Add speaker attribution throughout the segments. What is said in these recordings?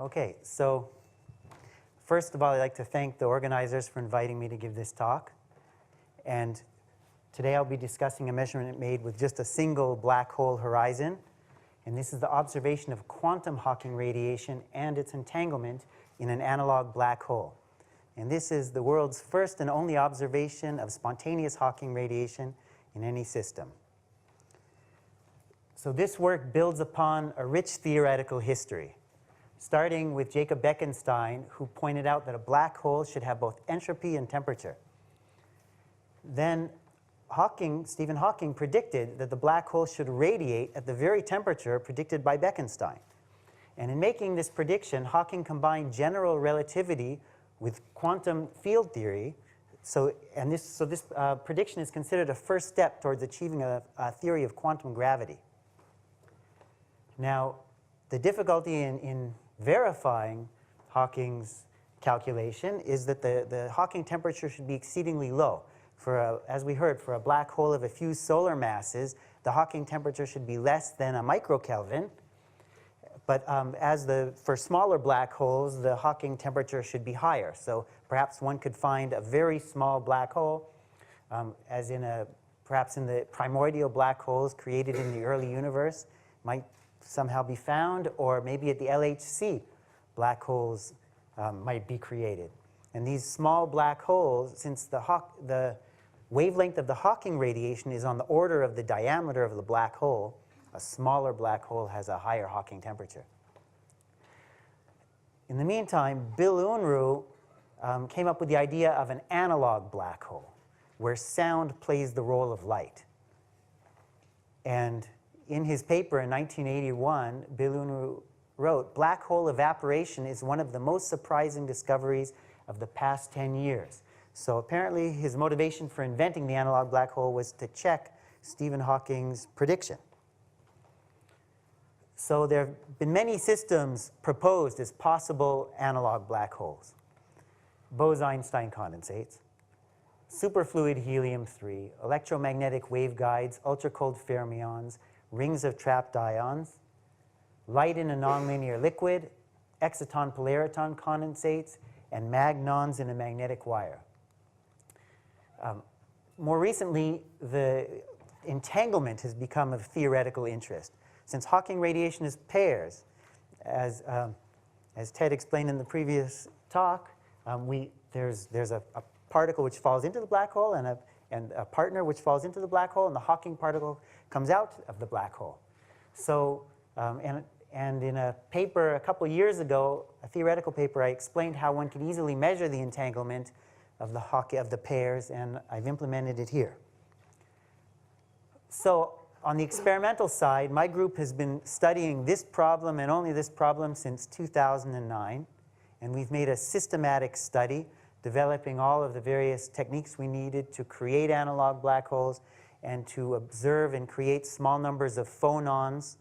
Speaker 1: Okay, so first of all, I'd like to thank the organizers for inviting me to give this talk. And today I'll be discussing a measurement made with just a single black hole horizon. And this is the observation of quantum Hawking radiation and its entanglement in an analog black hole. And this is the world's first and only observation of spontaneous Hawking radiation in any system. So this work builds upon a rich theoretical history, starting with Jacob Bekenstein, who pointed out that a black hole should have both entropy and temperature. Then Stephen Hawking predicted that the black hole should radiate at the very temperature predicted by Bekenstein. And in making this prediction, Hawking combined general relativity with quantum field theory. So this prediction is considered a first step towards achieving a theory of quantum gravity. Now, the difficulty in verifying Hawking's calculation is that the Hawking temperature should be exceedingly low. As we heard, for a black hole of a few solar masses, the Hawking temperature should be less than a microkelvin. But for smaller black holes, the Hawking temperature should be higher. So perhaps one could find a very small black hole, perhaps in the primordial black holes created in the early universe, might somehow be found, or maybe at the LHC, black holes might be created. And these small black holes, since the wavelength of the Hawking radiation is on the order of the diameter of the black hole, a smaller black hole has a higher Hawking temperature. In the meantime, Bill Unruh came up with the idea of an analog black hole, where sound plays the role of light. And in his paper in 1981, Bill Unruh wrote, "Black hole evaporation is one of the most surprising discoveries of the past 10 years. So apparently his motivation for inventing the analog black hole was to check Stephen Hawking's prediction. So there have been many systems proposed as possible analog black holes. Bose-Einstein condensates, superfluid helium-3, electromagnetic waveguides, ultra-cold fermions, rings of trapped ions, light in a nonlinear liquid, exciton-polariton condensates, and magnons in a magnetic wire. More recently, the entanglement has become of theoretical interest. Since Hawking radiation is pairs, as Ted explained in the previous talk, there's a particle which falls into the black hole and a partner which falls into the black hole, and the Hawking particle comes out of the black hole. So, and in a paper a couple years ago, a theoretical paper, I explained how one can easily measure the entanglement of the pairs, and I've implemented it here. So on the experimental side, my group has been studying this problem and only this problem since 2009, and we've made a systematic study developing all of the various techniques we needed to create analog black holes and to observe and create small numbers of phonons.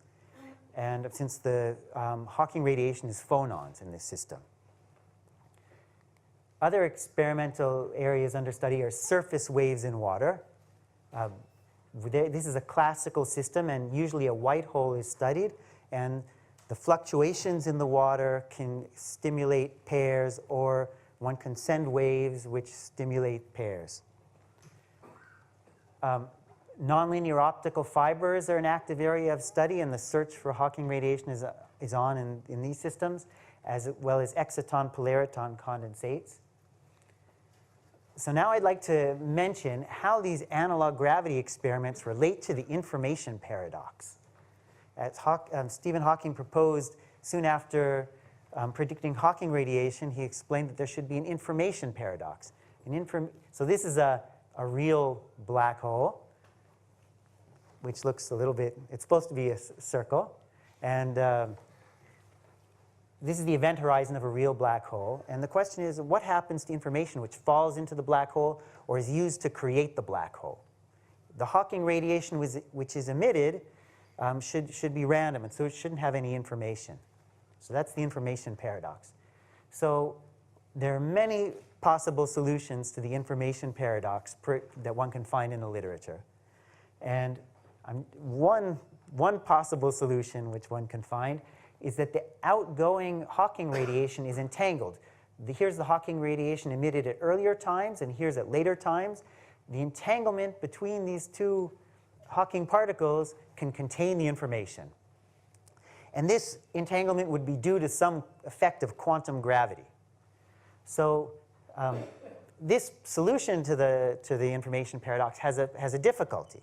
Speaker 1: And since the Hawking radiation is phonons in this system. Other experimental areas under study are surface waves in water. This is a classical system, and usually a white hole is studied. And the fluctuations in the water can stimulate pairs, or one can send waves which stimulate pairs. Nonlinear optical fibers are an active area of study, and the search for Hawking radiation is on in these systems, as well as exciton-polariton condensates. So now I'd like to mention how these analog gravity experiments relate to the information paradox. As Stephen Hawking proposed soon after predicting Hawking radiation, he explained that there should be an information paradox. So this is a real black hole, which looks a little bit, it's supposed to be a circle. And this is the event horizon of a real black hole. And the question is, what happens to information which falls into the black hole or is used to create the black hole? The Hawking radiation which is emitted should be random, and so it shouldn't have any information. So that's the information paradox. So there are many possible solutions to the information paradox that one can find in the literature. And one possible solution which one can find is that the outgoing Hawking radiation is entangled. Here's the Hawking radiation emitted at earlier times, and here's at later times. The entanglement between these two Hawking particles can contain the information. And this entanglement would be due to some effect of quantum gravity. So this solution to the information paradox has a difficulty,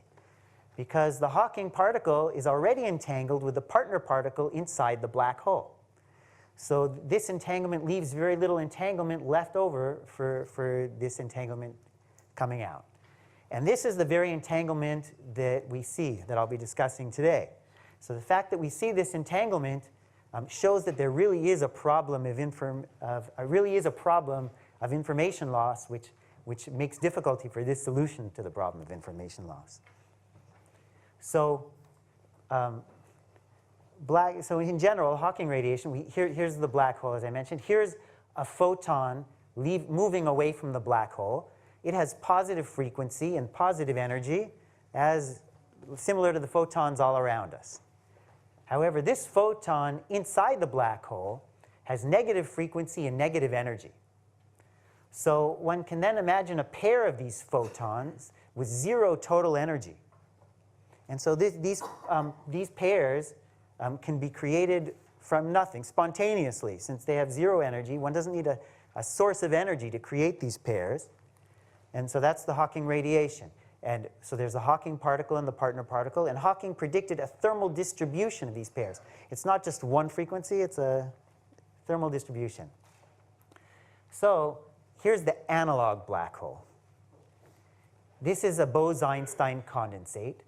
Speaker 1: because the Hawking particle is already entangled with the partner particle inside the black hole. So this entanglement leaves very little entanglement left over for this entanglement coming out. And this is the very entanglement that we see, that I'll be discussing today. So the fact that we see this entanglement shows that there really is a problem of information loss, which makes difficulty for this solution to the problem of information loss. So, so in general, Hawking radiation, here's the black hole, as I mentioned. Here's a photon moving away from the black hole. It has positive frequency and positive energy, as similar to the photons all around us. However, this photon inside the black hole has negative frequency and negative energy. So one can then imagine a pair of these photons with zero total energy. And so these pairs can be created from nothing, spontaneously. Since they have zero energy, one doesn't need a source of energy to create these pairs. And so that's the Hawking radiation. And so there's a Hawking particle and the partner particle. And Hawking predicted a thermal distribution of these pairs. It's not just one frequency, it's a thermal distribution. So here's the analog black hole. This is a Bose-Einstein condensate.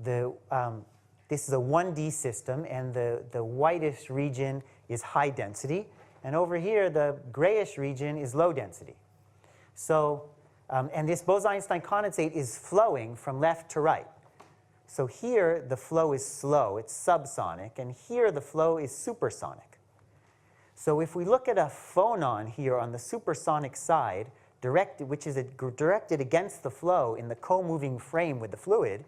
Speaker 1: This is a 1D system, and the whitish region is high density. And over here, the grayish region is low density. So, and this Bose-Einstein condensate is flowing from left to right. So here, the flow is slow, it's subsonic, and here the flow is supersonic. So if we look at a phonon here on the supersonic side, which is directed against the flow in the co-moving frame with the fluid,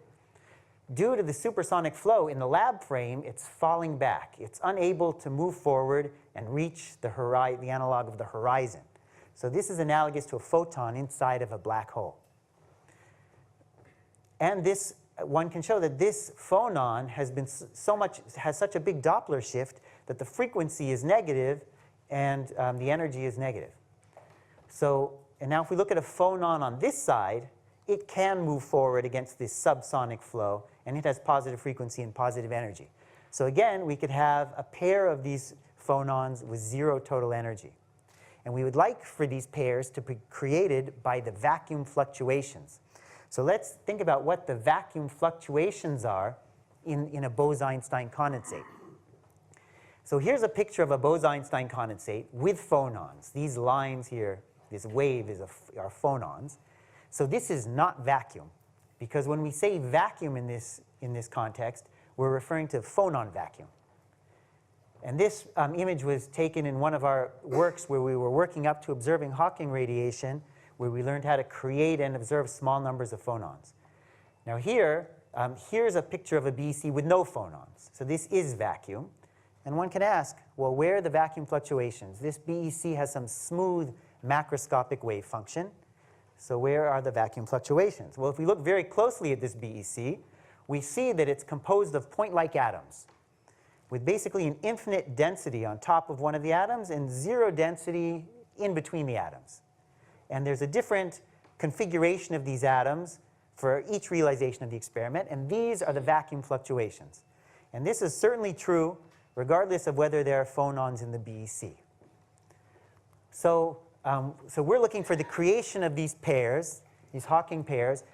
Speaker 1: due to the supersonic flow in the lab frame, it's falling back. It's unable to move forward and reach the analog of the horizon. So this is analogous to a photon inside of a black hole. And one can show that this phonon has such a big Doppler shift that the frequency is negative and the energy is negative. So, and now if we look at a phonon on this side, it can move forward against this subsonic flow, and it has positive frequency and positive energy. So again, we could have a pair of these phonons with zero total energy. And we would like for these pairs to be created by the vacuum fluctuations. So let's think about what the vacuum fluctuations are in a Bose-Einstein condensate. So here's a picture of a Bose-Einstein condensate with phonons. These lines here, this wave are phonons. So this is not vacuum, because when we say vacuum in this context, we're referring to phonon vacuum. And this image was taken in one of our works where we were working up to observing Hawking radiation, where we learned how to create and observe small numbers of phonons. Now here's a picture of a BEC with no phonons. So this is vacuum. And one can ask, well, where are the vacuum fluctuations? This BEC has some smooth macroscopic wave function. So where are the vacuum fluctuations? Well, if we look very closely at this BEC, we see that it's composed of point-like atoms, with basically an infinite density on top of one of the atoms and zero density in between the atoms. And there's a different configuration of these atoms for each realization of the experiment, and these are the vacuum fluctuations. And this is certainly true regardless of whether there are phonons in the BEC. So we're looking for the creation of these pairs, these Hawking pairs,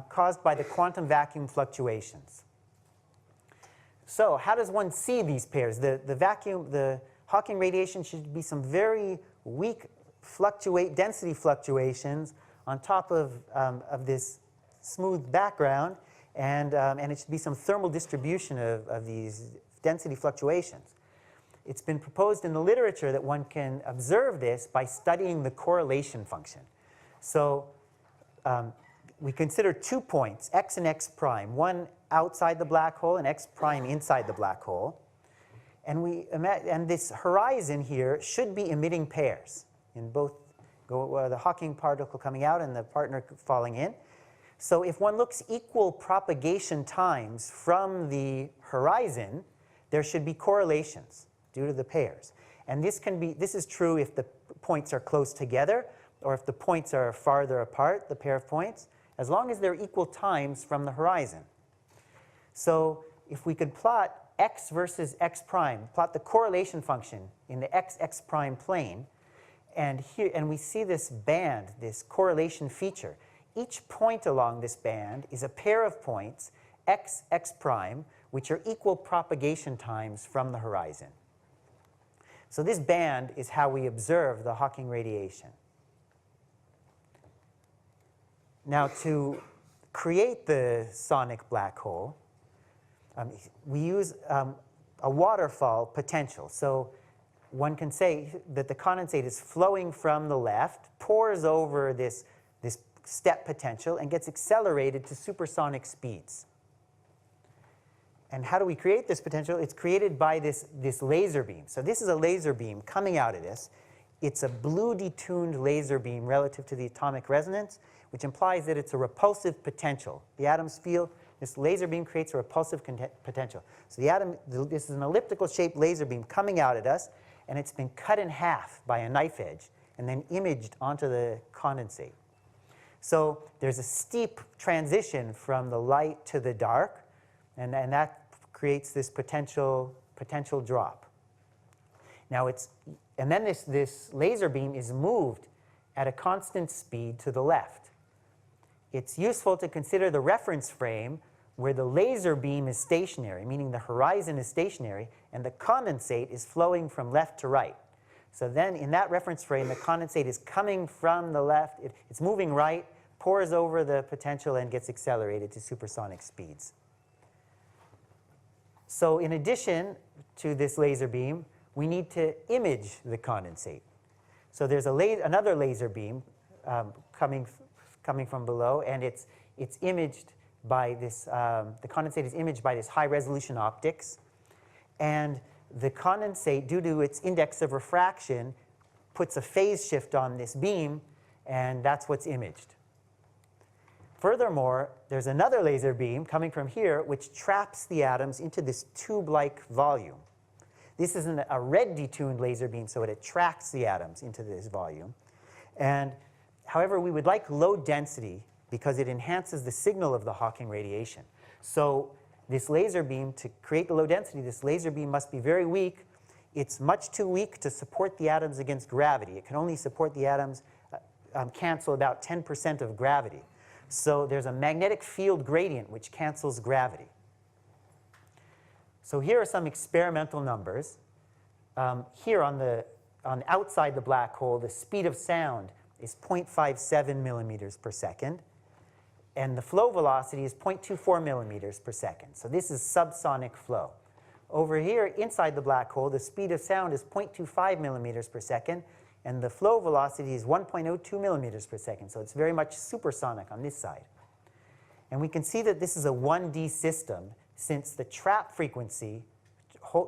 Speaker 1: caused by the quantum vacuum fluctuations. So how does one see these pairs? The Hawking radiation should be some very weak density fluctuations on top of this smooth background, and it should be some thermal distribution of these density fluctuations. It's been proposed in the literature that one can observe this by studying the correlation function. So we consider 2 points, x and x prime, one outside the black hole and x prime inside the black hole. And this horizon here should be emitting pairs in both the Hawking particle coming out and the partner falling in. So if one looks equal propagation times from the horizon, there should be correlations due to the pairs. And this is true if the points are close together or if the points are farther apart, the pair of points, as long as they're equal times from the horizon. So if we could plot x versus x prime, plot the correlation function in the x prime plane, and we see this band, this correlation feature. Each point along this band is a pair of points, x prime, which are equal propagation times from the horizon. So this band is how we observe the Hawking radiation. Now, to create the sonic black hole, we use a waterfall potential. So one can say that the condensate is flowing from the left, pours over this step potential, and gets accelerated to supersonic speeds. And how do we create this potential? It's created by this laser beam. So this is a laser beam coming out of this. It's a blue detuned laser beam relative to the atomic resonance, which implies that it's a repulsive potential. The atoms feel this laser beam creates a repulsive potential. So this is an elliptical shaped laser beam coming out at us, and it's been cut in half by a knife edge and then imaged onto the condensate. So there's a steep transition from the light to the dark, and that creates this potential drop. Now and then this laser beam is moved at a constant speed to the left. It's useful to consider the reference frame where the laser beam is stationary, meaning the horizon is stationary, and the condensate is flowing from left to right. So then in that reference frame, the condensate is coming from the left, it's moving right, pours over the potential, and gets accelerated to supersonic speeds. So in addition to this laser beam, we need to image the condensate. So there's another laser beam coming from below, and it's imaged by this, the condensate is imaged by this high-resolution optics. And the condensate, due to its index of refraction, puts a phase shift on this beam, and that's what's imaged. Furthermore, there's another laser beam coming from here, which traps the atoms into this tube-like volume. This is a red detuned laser beam, so it attracts the atoms into this volume. And however, we would like low density because it enhances the signal of the Hawking radiation. So this laser beam, to create the low density, this laser beam must be very weak. It's much too weak to support the atoms against gravity. It can only support the atoms, cancel about 10% of gravity. So there's a magnetic field gradient which cancels gravity. So here are some experimental numbers. Here on outside the black hole, the speed of sound is 0.57 millimeters per second, and the flow velocity is 0.24 millimeters per second. So this is subsonic flow. Over here, inside the black hole, the speed of sound is 0.25 millimeters per second, and the flow velocity is 1.02 millimeters per second. So it's very much supersonic on this side. And we can see that this is a 1D system, since the trap frequency,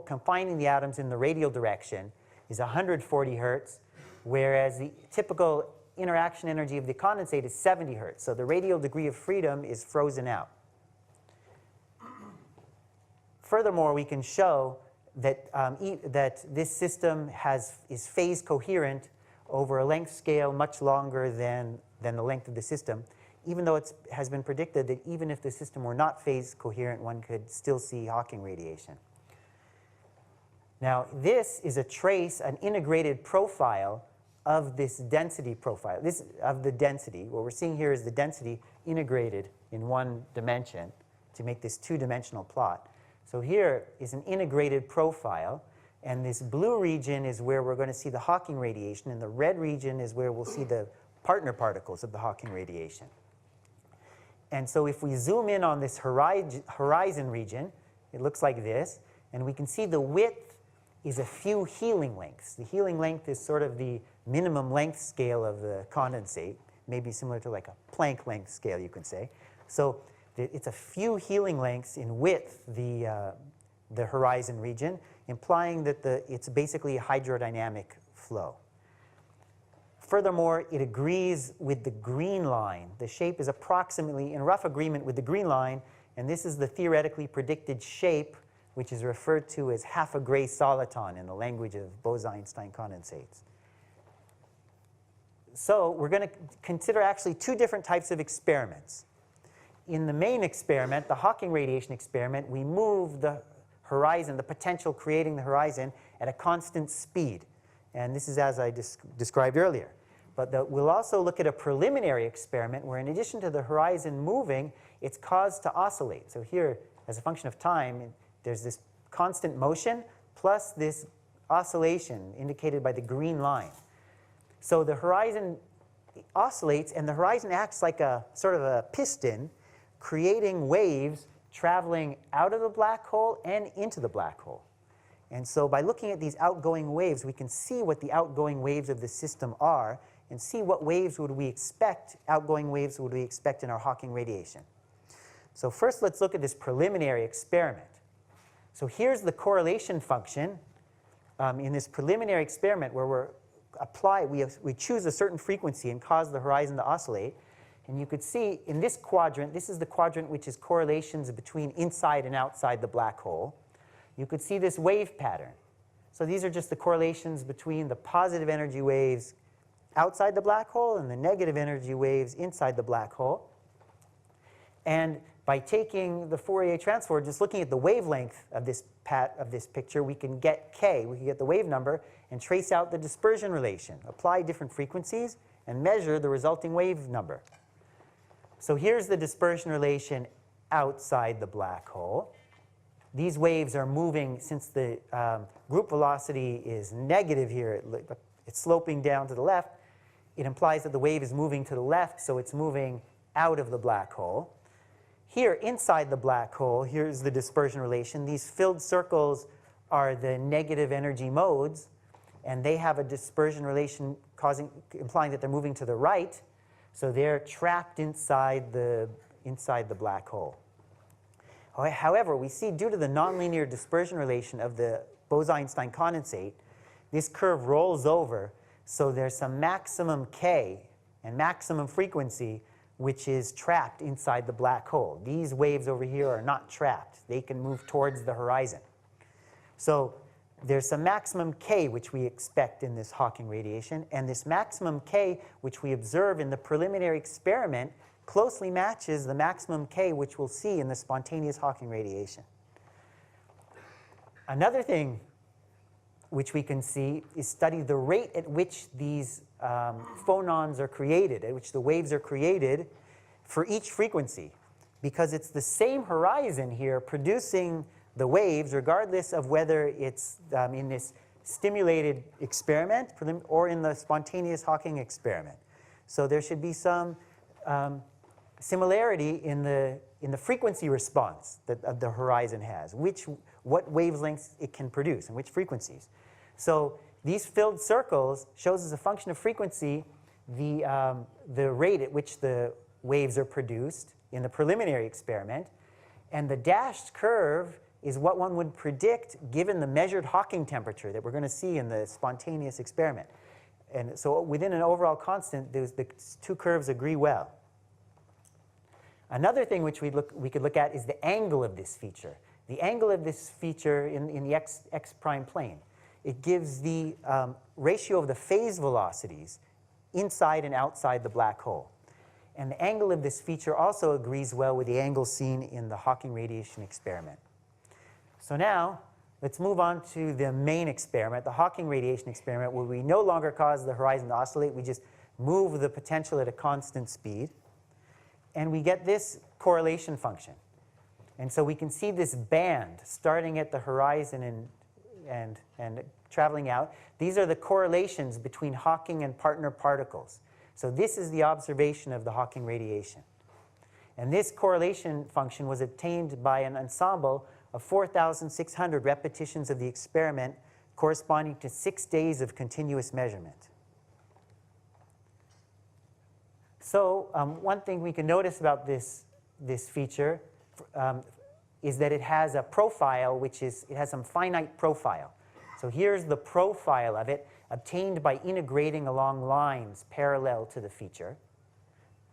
Speaker 1: confining the atoms in the radial direction, is 140 hertz, whereas the typical interaction energy of the condensate is 70 hertz. So the radial degree of freedom is frozen out. Furthermore, we can show that, that this system is phase coherent over a length scale much longer than the length of the system, even though it has been predicted that even if the system were not phase coherent, one could still see Hawking radiation. Now, this is an integrated profile of this density profile. Of the density. What we're seeing here is the density integrated in one dimension to make this two-dimensional plot. So here is an integrated profile, and this blue region is where we're going to see the Hawking radiation, and the red region is where we'll see the partner particles of the Hawking radiation. And so if we zoom in on this horizon region, it looks like this, and we can see the width is a few healing lengths. The healing length is sort of the minimum length scale of the condensate, maybe similar to like a Planck length scale, you could say. So it's a few healing lengths in width, the the horizon region, implying that it's basically a hydrodynamic flow. Furthermore, it agrees with the green line. The shape is approximately in rough agreement with the green line, and this is the theoretically predicted shape, which is referred to as half a gray soliton in the language of Bose-Einstein condensates. So we're going to consider actually two different types of experiments. In the main experiment, the Hawking radiation experiment, we move the horizon, the potential creating the horizon, at a constant speed. And this is as I described earlier. But we'll also look at a preliminary experiment where, in addition to the horizon moving, it's caused to oscillate. So here, as a function of time, there's this constant motion plus this oscillation indicated by the green line. So the horizon oscillates, and the horizon acts like a sort of a piston, creating waves traveling out of the black hole and into the black hole. And so by looking at these outgoing waves, we can see what the outgoing waves of the system are and see what waves would we expect, outgoing waves would we expect in our Hawking radiation. So first, let's look at this preliminary experiment. So here's the correlation function in this preliminary experiment where we choose a certain frequency and cause the horizon to oscillate. And you could see in this quadrant, this is the quadrant which is correlations between inside and outside the black hole. You could see this wave pattern. So these are just the correlations between the positive energy waves outside the black hole and the negative energy waves inside the black hole. And by taking the Fourier transform, just looking at the wavelength of this picture, we can get K, we can get the wave number, and trace out the dispersion relation, apply different frequencies, and measure the resulting wave number. So here's the dispersion relation outside the black hole. These waves are moving, since the group velocity is negative here, it's sloping down to the left, it implies that the wave is moving to the left, so it's moving out of the black hole. Here, inside the black hole, here's the dispersion relation. These filled circles are the negative energy modes, and they have a dispersion relation implying that they're moving to the right, so they're trapped inside the black hole. However, we see due to the nonlinear dispersion relation of the Bose-Einstein condensate, this curve rolls over, so there's some maximum K and maximum frequency which is trapped inside the black hole. These waves over here are not trapped. They can move towards the horizon. So there's some maximum K which we expect in this Hawking radiation, and this maximum K which we observe in the preliminary experiment closely matches the maximum K which we'll see in the spontaneous Hawking radiation. Another thing which we can see is study the rate at which these phonons are created, at which the waves are created for each frequency, because it's the same horizon here producing the waves regardless of whether it's in this stimulated experiment or in the spontaneous Hawking experiment. So there should be some similarity in the frequency response that the horizon has, what wavelengths it can produce and which frequencies. So these filled circles shows as a function of frequency the rate at which the waves are produced in the preliminary experiment, and the dashed curve is what one would predict given the measured Hawking temperature that we're going to see in the spontaneous experiment. And so within an overall constant, the two curves agree well. Another thing which we could look at is the angle of this feature. The angle of this feature in the x prime plane. It gives the ratio of the phase velocities inside and outside the black hole. And the angle of this feature also agrees well with the angle seen in the Hawking radiation experiment. So now, let's move on to the main experiment, the Hawking radiation experiment, where we no longer cause the horizon to oscillate. We just move the potential at a constant speed. And we get this correlation function. And so we can see this band starting at the horizon and traveling out. These are the correlations between Hawking and partner particles. So this is the observation of the Hawking radiation. And this correlation function was obtained by an ensemble of 4,600 repetitions of the experiment corresponding to 6 days of continuous measurement. So one thing we can notice about this feature, is that it has a profile which is, it has some finite profile. So here's the profile of it, obtained by integrating along lines parallel to the feature.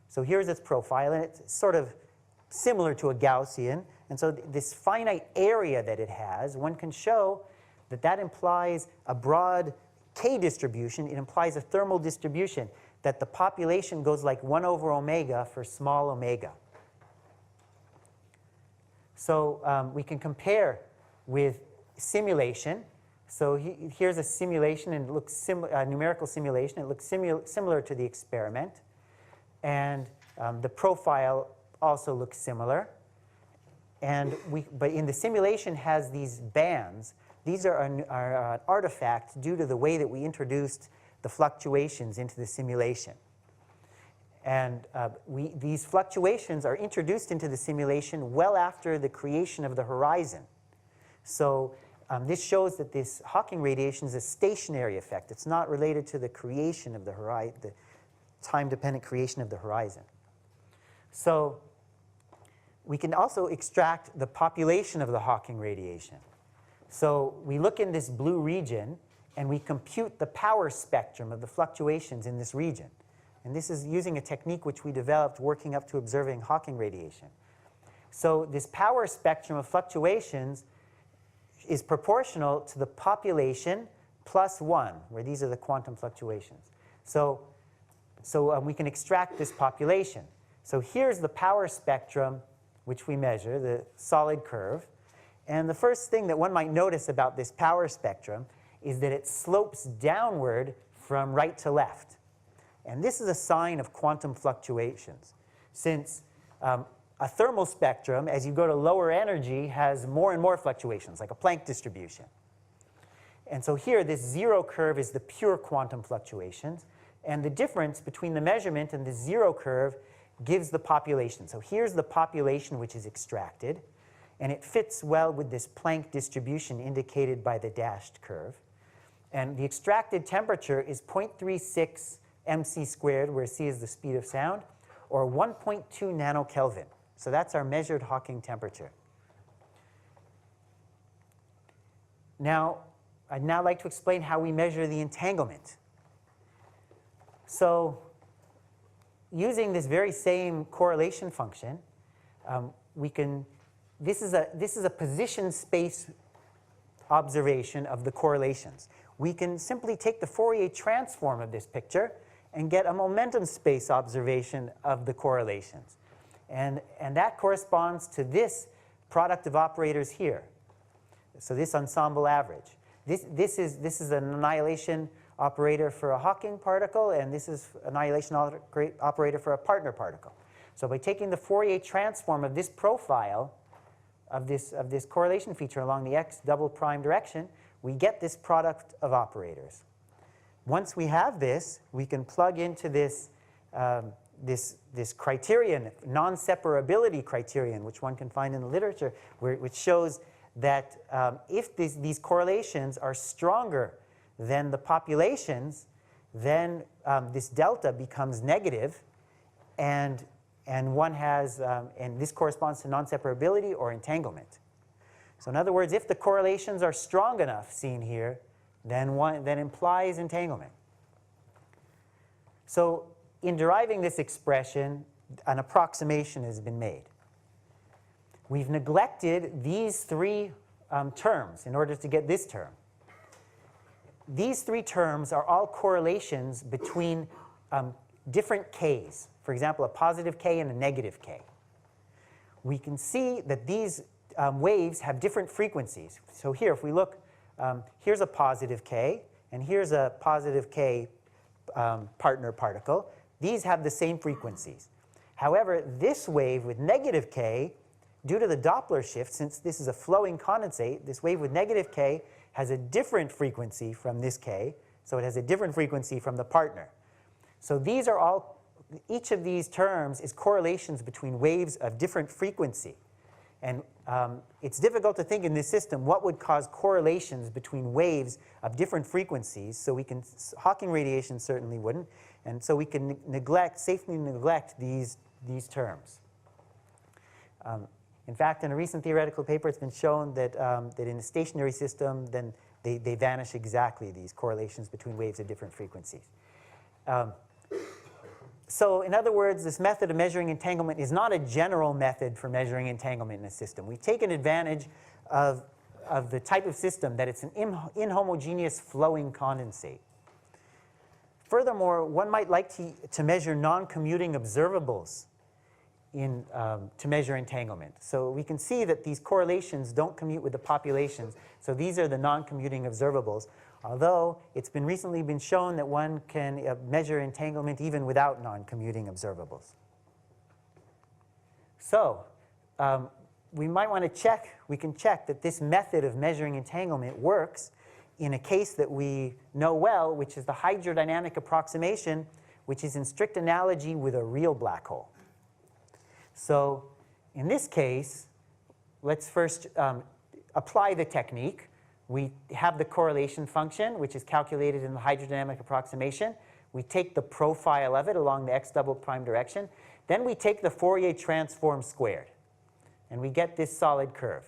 Speaker 1: So here's its profile, and it's sort of similar to a Gaussian. And so this finite area that it has, one can show that that implies a broad K distribution. It implies a thermal distribution, that the population goes like 1 over omega for small omega. So we can compare with simulation. So here's a simulation, and it looks numerical simulation. It looks similar to the experiment. And the profile also looks similar. And but in the simulation has these bands. These are an artifact due to the way that we introduced the fluctuations into the simulation. And these fluctuations are introduced into the simulation well after the creation of the horizon. So this shows that this Hawking radiation is a stationary effect. It's not related to the creation of the horizon, the time-dependent creation of the horizon. So we can also extract the population of the Hawking radiation. So we look in this blue region, and we compute the power spectrum of the fluctuations in this region. And this is using a technique which we developed working up to observing Hawking radiation. So this power spectrum of fluctuations is proportional to the population plus 1, where these are the quantum fluctuations. So we can extract this population. So here's the power spectrum which we measure, the solid curve. And the first thing that one might notice about this power spectrum is that it slopes downward from right to left. And this is a sign of quantum fluctuations, since a thermal spectrum, as you go to lower energy, has more and more fluctuations, like a Planck distribution. And so here, this zero curve is the pure quantum fluctuations. And the difference between the measurement and the zero curve gives the population. So here's the population which is extracted. And it fits well with this Planck distribution indicated by the dashed curve. And the extracted temperature is 0.36 mc squared, where c is the speed of sound, or 1.2 nanokelvin. So that's our measured Hawking temperature. Now, I'd now like to explain how we measure the entanglement. So using this very same correlation function, this is a position space observation of the correlations. We can simply take the Fourier transform of this picture and get a momentum space observation of the correlations. And that corresponds to this product of operators here. So this ensemble average. This is an annihilation operator for a Hawking particle, and this is annihilation operator for a partner particle. So by taking the Fourier transform of this profile, of this correlation feature along the x double prime direction, we get this product of operators. Once we have this, we can plug into this, this criterion, non-separability criterion, which one can find in the literature, which shows that if these correlations are stronger than the populations, then this delta becomes negative, and one has, and this corresponds to non-separability or entanglement. So in other words, if the correlations are strong enough, seen here, then that implies entanglement. So in deriving this expression, an approximation has been made. We've neglected these three terms in order to get this term. These three terms are all correlations between different k's. For example, a positive k and a negative k. We can see that these waves have different frequencies. So here, if we look, here's a positive k, and here's a positive k partner particle. These have the same frequencies. However, this wave with negative k, due to the Doppler shift, since this is a flowing condensate, this wave with negative k has a different frequency from this k, so it has a different frequency from the partner. So these are all, each of these terms is correlations between waves of different frequency. And it's difficult to think in this system what would cause correlations between waves of different frequencies. So we can, Hawking radiation certainly wouldn't. And so we can safely neglect these terms. In fact, in a recent theoretical paper, it's been shown that, that in a stationary system, then they vanish exactly, these correlations between waves of different frequencies. So in other words, this method of measuring entanglement is not a general method for measuring entanglement in a system. We've taken advantage of the type of system that it's an inhomogeneous flowing condensate. Furthermore, one might like to measure non-commuting observables to measure entanglement. So we can see that these correlations don't commute with the populations. So these are the non-commuting observables, although it's been recently been shown that one can measure entanglement even without non-commuting observables. So we might want to check, we can check that this method of measuring entanglement works in a case that we know well, which is the hydrodynamic approximation, which is in strict analogy with a real black hole. So in this case, let's first apply the technique. We have the correlation function, which is calculated in the hydrodynamic approximation. We take the profile of it along the x double prime direction. Then we take the Fourier transform squared, and we get this solid curve.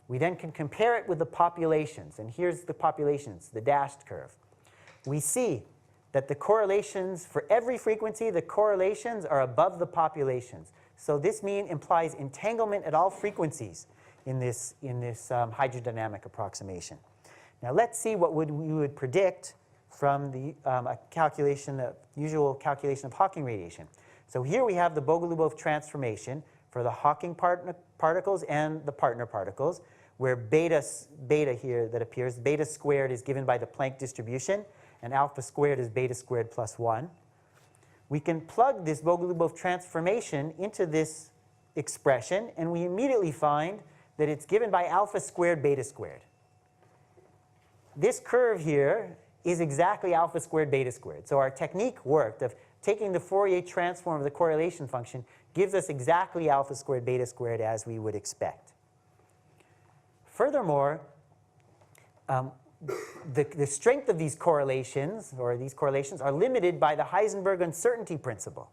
Speaker 1: We then can compare it with the populations, and here's the populations, the dashed curve. We see that the correlations, for every frequency, the correlations are above the populations. So this mean implies entanglement at all frequencies in this hydrodynamic approximation. Now let's see what we would predict from the usual calculation of Hawking radiation. So here we have the Bogolubov transformation for the Hawking particles and the partner particles, where beta here that appears, beta squared is given by the Planck distribution, and alpha squared is beta squared plus 1. We can plug this Bogolubov transformation into this expression, and we immediately find that it's given by alpha squared beta squared. This curve here is exactly alpha squared beta squared. So our technique worked of taking the Fourier transform of the correlation function gives us exactly alpha squared beta squared as we would expect. Furthermore, the strength of these correlations, are limited by the Heisenberg uncertainty principle.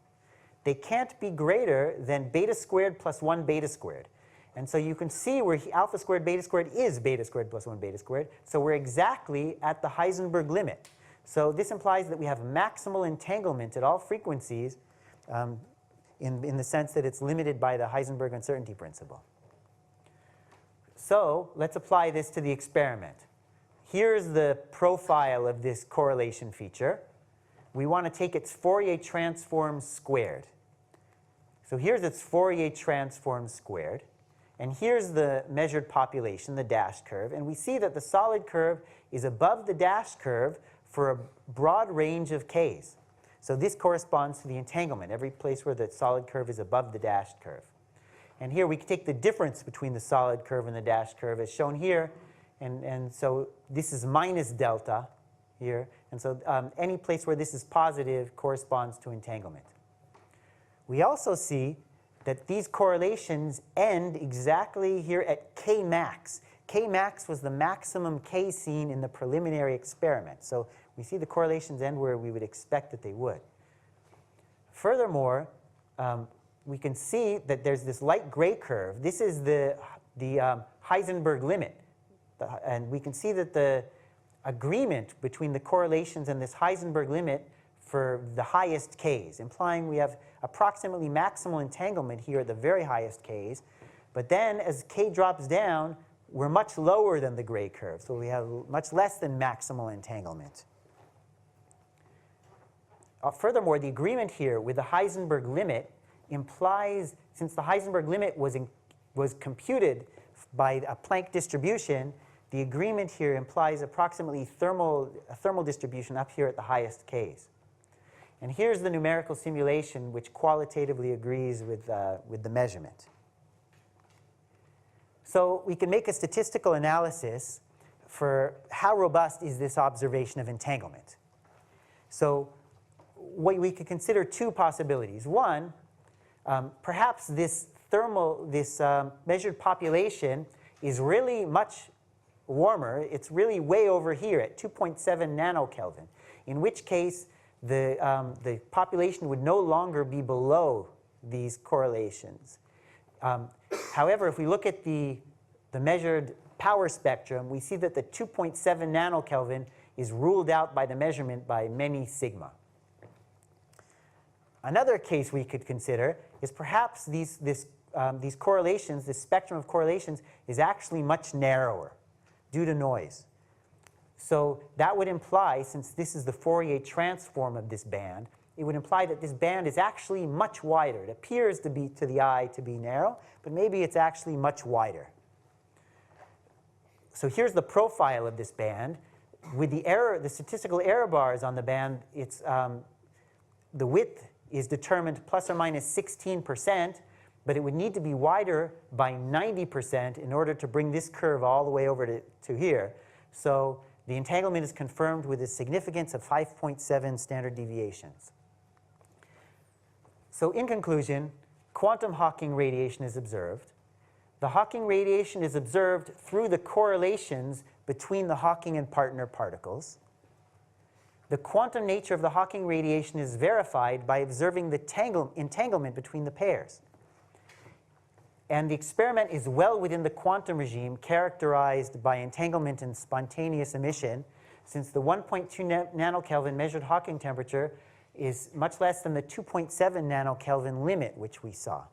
Speaker 1: They can't be greater than beta squared plus 1 beta squared. And so you can see where alpha squared beta squared is beta squared plus 1 beta squared. So we're exactly at the Heisenberg limit. So this implies that we have maximal entanglement at all frequencies in the sense that it's limited by the Heisenberg uncertainty principle. So let's apply this to the experiment. Here's the profile of this correlation feature. We want to take its Fourier transform squared. So here's its Fourier transform squared. And here's the measured population, the dashed curve. And we see that the solid curve is above the dashed curve for a broad range of k's. So this corresponds to the entanglement, every place where the solid curve is above the dashed curve. And here we can take the difference between the solid curve and the dashed curve as shown here. And so this is minus delta here. And so any place where this is positive corresponds to entanglement. We also see that these correlations end exactly here at k max. K max was the maximum k seen in the preliminary experiment. So we see the correlations end where we would expect that they would. Furthermore, we can see that there's this light gray curve. This is the Heisenberg limit. And we can see that the agreement between the correlations and this Heisenberg limit for the highest k's, implying we have approximately maximal entanglement here at the very highest k's. But then as k drops down, we're much lower than the gray curve. So we have much less than maximal entanglement. Furthermore, the agreement here with the Heisenberg limit implies, since the Heisenberg limit was computed by a Planck distribution, the agreement here implies approximately a thermal distribution up here at the highest k's. And here's the numerical simulation which qualitatively agrees with the measurement. So we can make a statistical analysis for how robust is this observation of entanglement. So we could consider two possibilities. One, perhaps this measured population is really much warmer. It's really way over here at 2.7 nanokelvin, in which case the population would no longer be below these correlations. However, if we look at the measured power spectrum, we see that the 2.7 nanokelvin is ruled out by the measurement by many sigma. Another case we could consider is perhaps these correlations, this spectrum of correlations, is actually much narrower due to noise. So that would imply, since this is the Fourier transform of this band, it would imply that this band is actually much wider. It appears to be, to the eye, to be narrow, but maybe it's actually much wider. So here's the profile of this band. With the statistical error bars on the band, it's, the width is determined plus or minus 16%, but it would need to be wider by 90% in order to bring this curve all the way over to here. So the entanglement is confirmed with a significance of 5.7 standard deviations. So in conclusion, quantum Hawking radiation is observed. The Hawking radiation is observed through the correlations between the Hawking and partner particles. The quantum nature of the Hawking radiation is verified by observing the entanglement between the pairs. And the experiment is well within the quantum regime characterized by entanglement and spontaneous emission, since the 1.2 nanokelvin measured Hawking temperature is much less than the 2.7 nanokelvin limit, which we saw.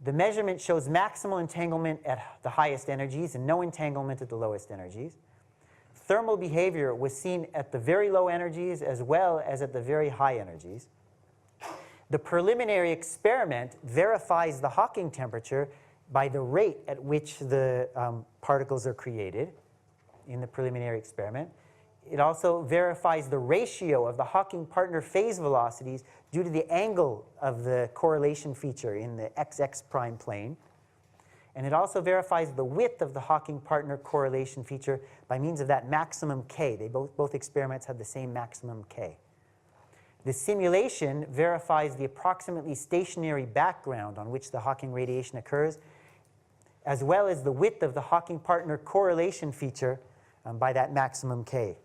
Speaker 1: The measurement shows maximal entanglement at the highest energies and no entanglement at the lowest energies. Thermal behavior was seen at the very low energies as well as at the very high energies. The preliminary experiment verifies the Hawking temperature by the rate at which the particles are created in the preliminary experiment. It also verifies the ratio of the Hawking partner phase velocities due to the angle of the correlation feature in the XX prime plane. And it also verifies the width of the Hawking partner correlation feature by means of that maximum K. Both experiments had the same maximum K. The simulation verifies the approximately stationary background on which the Hawking radiation occurs, as well as the width of the Hawking partner correlation feature by that maximum K.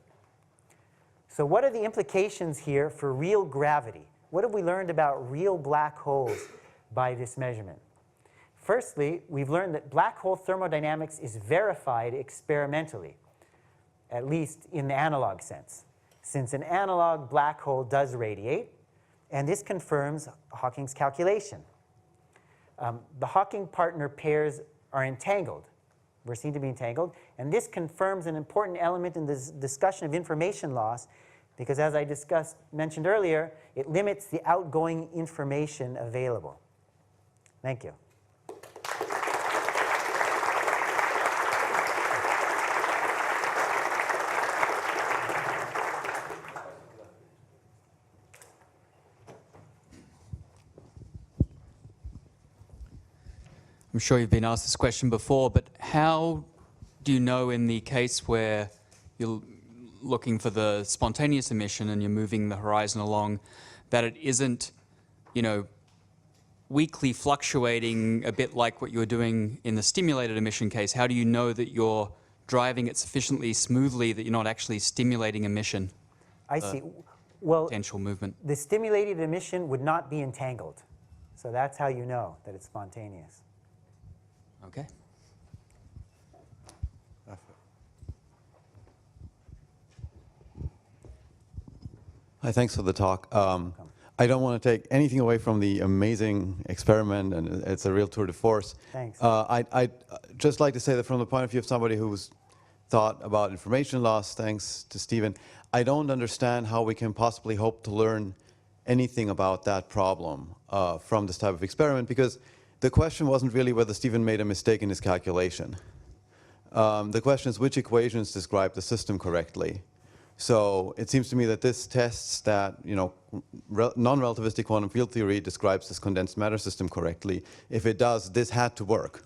Speaker 1: So what are the implications here for real gravity? What have we learned about real black holes by this measurement? Firstly, we've learned that black hole thermodynamics is verified experimentally, at least in the analog sense, since an analog black hole does radiate, and this confirms Hawking's calculation. The Hawking partner pairs are entangled. We're seen to be entangled, and this confirms an important element in this discussion of information loss, because as I mentioned earlier, it limits the outgoing information available. Thank you.
Speaker 2: I'm sure you've been asked this question before, but how do you know in the case where you're looking for the spontaneous emission and you're moving the horizon along, that it isn't, you know, weakly fluctuating a bit like what you were doing in the stimulated emission case? How do you know that you're driving it sufficiently smoothly that you're not actually stimulating emission?
Speaker 1: I see. Well,
Speaker 2: potential movement.
Speaker 1: The stimulated emission would not be entangled. So that's how you know that it's spontaneous.
Speaker 2: Okay.
Speaker 3: Hi, thanks for the talk. I don't want to take anything away from the amazing experiment, and it's a real tour de force.
Speaker 1: Thanks.
Speaker 3: I'd just like to say that from the point of view of somebody who's thought about information loss, thanks to Stephen, I don't understand how we can possibly hope to learn anything about that problem from this type of experiment, because the question wasn't really whether Stephen made a mistake in his calculation. The question is which equations describe the system correctly. So it seems to me that this tests that, you know, non-relativistic quantum field theory describes this condensed matter system correctly. If it does, this had to work.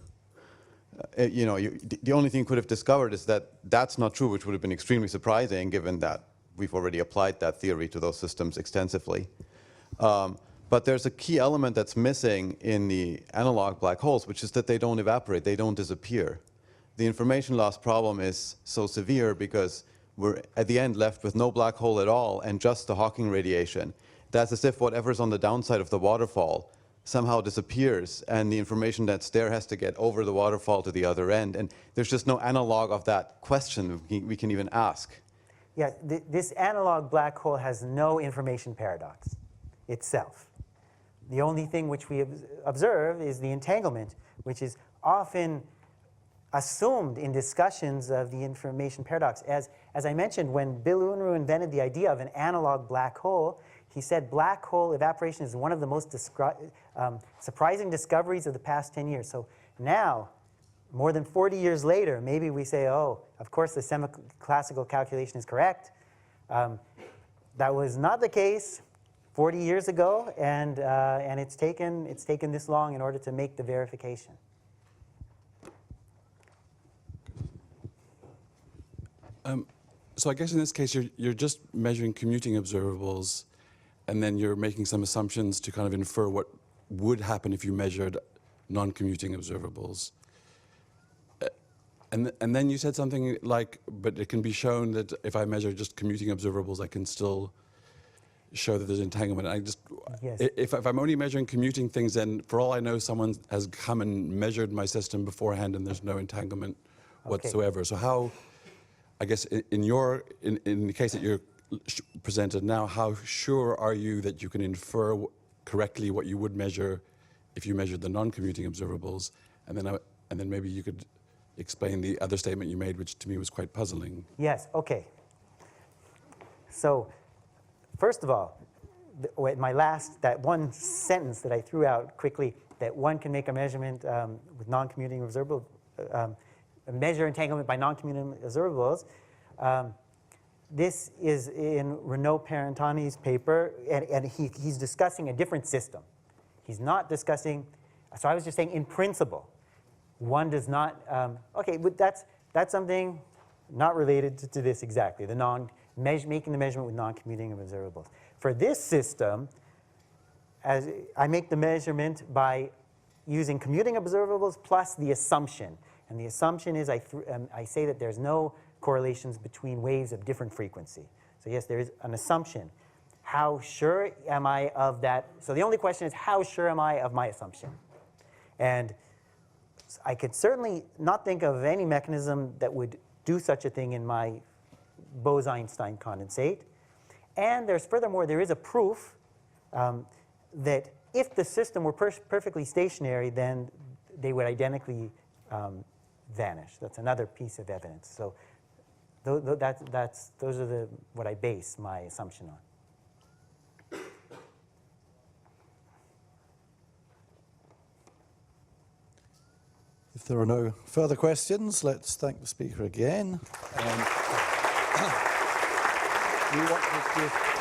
Speaker 3: You know, the only thing you could have discovered is that that's not true, which would have been extremely surprising given that we've already applied that theory to those systems extensively. But there's a key element that's missing in the analog black holes, which is that they don't evaporate, they don't disappear. The information loss problem is so severe because we're at the end left with no black hole at all and just the Hawking radiation. That's as if whatever's on the downside of the waterfall somehow disappears, and the information that's there has to get over the waterfall to the other end. And there's just no analog of that question we can even ask.
Speaker 1: Yeah, this analog black hole has no information paradox itself. The only thing which we observe is the entanglement, which is often assumed in discussions of the information paradox. As I mentioned, when Bill Unruh invented the idea of an analog black hole, he said black hole evaporation is one of the most surprising discoveries of the past 10 years. So now, more than 40 years later, maybe we say, oh, of course the semi-classical calculation is correct. That was not the case 40 years ago, and it's taken this long in order to make the verification.
Speaker 4: So I guess in this case, you're just measuring commuting observables, and then you're making some assumptions to kind of infer what would happen if you measured non-commuting observables. And then you said something like, but it can be shown that if I measure just commuting observables, I can still show that there's entanglement.
Speaker 1: Yes.
Speaker 4: If I'm only measuring commuting things, then for all I know, someone has come and measured my system beforehand, and there's no entanglement whatsoever. So how, I guess, in the case that you're presented now, how sure are you that you can infer correctly what you would measure if you measured the non-commuting observables? And then maybe you could explain the other statement you made, which to me was quite puzzling.
Speaker 1: Yes, okay. So, first of all, that one sentence that I threw out quickly, that one can make a measurement with non-commuting observable, measure entanglement by non-commuting observables. This is in Renaud Parentani's paper, and he's discussing a different system. He's not discussing, so I was just saying in principle, one does not, okay, but that's something not related to this exactly, making the measurement with non-commuting observables. For this system, as I make the measurement by using commuting observables plus the assumption. And the assumption is I say that there's no correlations between waves of different frequency. So yes, there is an assumption. How sure am I of that? So the only question is, how sure am I of my assumption? And I could certainly not think of any mechanism that would do such a thing in my Bose-Einstein condensate. And furthermore, there is a proof that if the system were perfectly stationary, then they would identically vanish. That's another piece of evidence. So those are what I base my assumption on.
Speaker 5: If there are no further questions, let's thank the speaker again. We want to give